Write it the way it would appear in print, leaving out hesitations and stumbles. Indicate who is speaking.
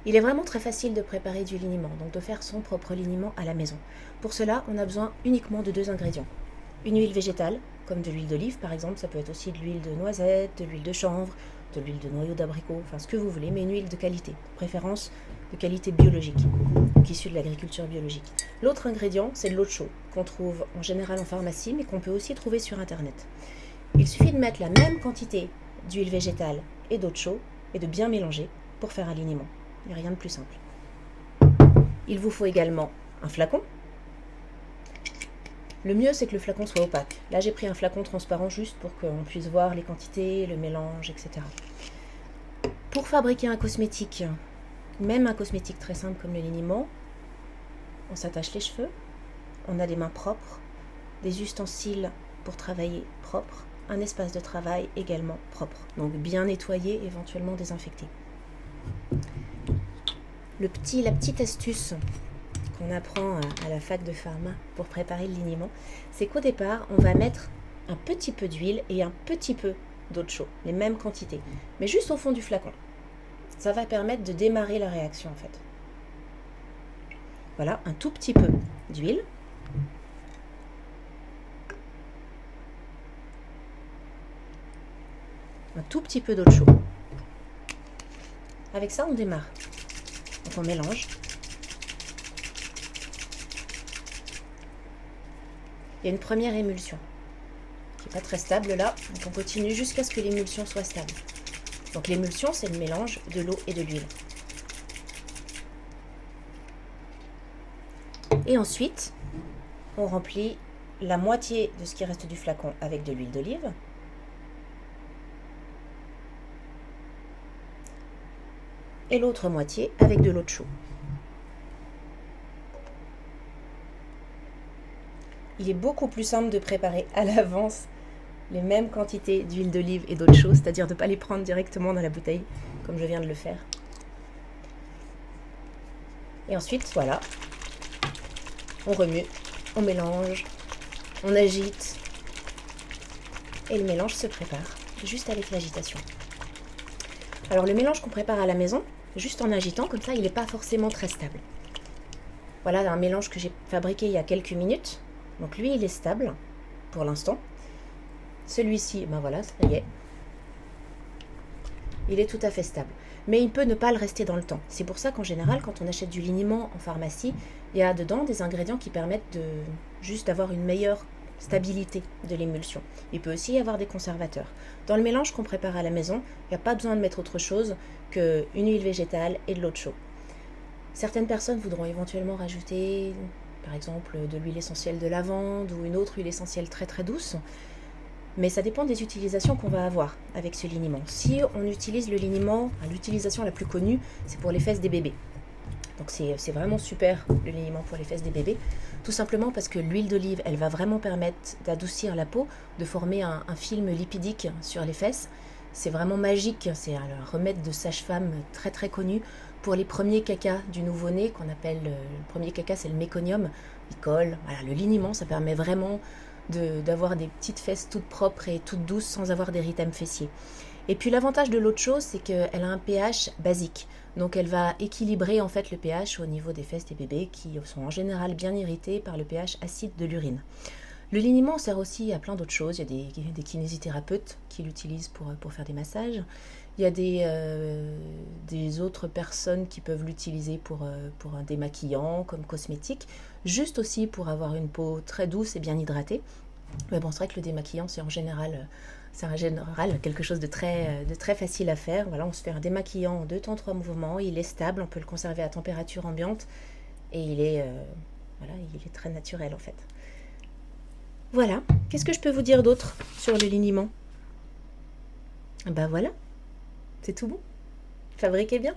Speaker 1: Il est vraiment très facile de préparer du liniment, donc de faire son propre liniment à la maison. Pour cela, on a besoin uniquement de 2 ingrédients. Une huile végétale, comme de l'huile d'olive par exemple, ça peut être aussi de l'huile de noisette, de l'huile de chanvre, de l'huile de noyau d'abricot, enfin ce que vous voulez, mais une huile de qualité, de préférence de qualité biologique, donc issue de l'agriculture biologique. L'autre ingrédient, c'est de l'eau de chaux, qu'on trouve en général en pharmacie, mais qu'on peut aussi trouver sur internet. Il suffit de mettre la même quantité d'huile végétale et d'eau de chaux et de bien mélanger pour faire un liniment. Il n'y a rien de plus simple. Il vous faut également un flacon. Le mieux, c'est que le flacon soit opaque. Là, j'ai pris un flacon transparent juste pour qu'on puisse voir les quantités, le mélange, etc. Pour fabriquer un cosmétique, même un cosmétique très simple comme le liniment, on s'attache les cheveux, on a des mains propres, des ustensiles pour travailler propres, un espace de travail également propre, donc bien nettoyé, éventuellement désinfecté. La petite astuce qu'on apprend à la fac de pharma pour préparer le liniment, c'est qu'au départ, on va mettre un petit peu d'huile et un petit peu d'eau de chaux, les mêmes quantités, mais juste au fond du flacon. Ça va permettre de démarrer la réaction en fait. Voilà, un tout petit peu d'huile. Un tout petit peu d'eau de chaux. Avec ça, on démarre. Donc on mélange. Il y a une première émulsion qui n'est pas très stable là, donc on continue jusqu'à ce que l'émulsion soit stable. Donc l'émulsion, c'est le mélange de l'eau et de l'huile. Et ensuite, on remplit la moitié de ce qui reste du flacon avec de l'huile d'olive. Et l'autre moitié avec de l'eau de chaux. Il est beaucoup plus simple de préparer à l'avance les mêmes quantités d'huile d'olive et d'eau de chaux, c'est-à-dire de ne pas les prendre directement dans la bouteille, comme je viens de le faire. Et ensuite, voilà, on remue, on mélange, on agite, et le mélange se prépare, juste avec l'agitation. Alors le mélange qu'on prépare à la maison, juste en agitant, comme ça, il n'est pas forcément très stable. Voilà un mélange que j'ai fabriqué il y a quelques minutes. Donc lui, il est stable pour l'instant. Celui-ci, ben voilà, ça y est. Il est tout à fait stable. Mais il peut ne pas le rester dans le temps. C'est pour ça qu'en général, quand on achète du liniment en pharmacie, il y a dedans des ingrédients qui permettent de juste d'avoir une meilleure stabilité de l'émulsion. Il peut aussi y avoir des conservateurs. Dans le mélange qu'on prépare à la maison, il n'y a pas besoin de mettre autre chose qu'une huile végétale et de l'eau de chaux. Certaines personnes voudront éventuellement rajouter par exemple de l'huile essentielle de lavande ou une autre huile essentielle très très douce. Mais ça dépend des utilisations qu'on va avoir avec ce liniment. Si on utilise le liniment, l'utilisation la plus connue, c'est pour les fesses des bébés. Donc c'est vraiment super le liniment pour les fesses des bébés, tout simplement parce que l'huile d'olive, elle va vraiment permettre d'adoucir la peau, de former un film lipidique sur les fesses. C'est vraiment magique, c'est un remède de sage-femme très très connu pour les premiers cacas du nouveau-né, qu'on appelle, le premier caca c'est le méconium, il colle. Voilà, le liniment, ça permet vraiment d'avoir des petites fesses toutes propres et toutes douces sans avoir d'érythème fessier. Et puis l'avantage de l'eau de chaux, c'est qu'elle a un pH basique. Donc elle va équilibrer en fait le pH au niveau des fesses des bébés qui sont en général bien irrités par le pH acide de l'urine. Le liniment sert aussi à plein d'autres choses. Il y a des kinésithérapeutes qui l'utilisent pour faire des massages. Il y a des autres personnes qui peuvent l'utiliser pour un démaquillant, comme cosmétique, juste aussi pour avoir une peau très douce et bien hydratée. Mais bon, c'est vrai que le démaquillant, c'est en général quelque chose de très facile à faire. Voilà, on se fait un démaquillant en 2 temps 3 mouvements. Il est stable, on peut le conserver à température ambiante et il est très naturel en fait. Voilà, qu'est-ce que je peux vous dire d'autre sur le liniment? Ben voilà, c'est tout bon. Fabriquez bien.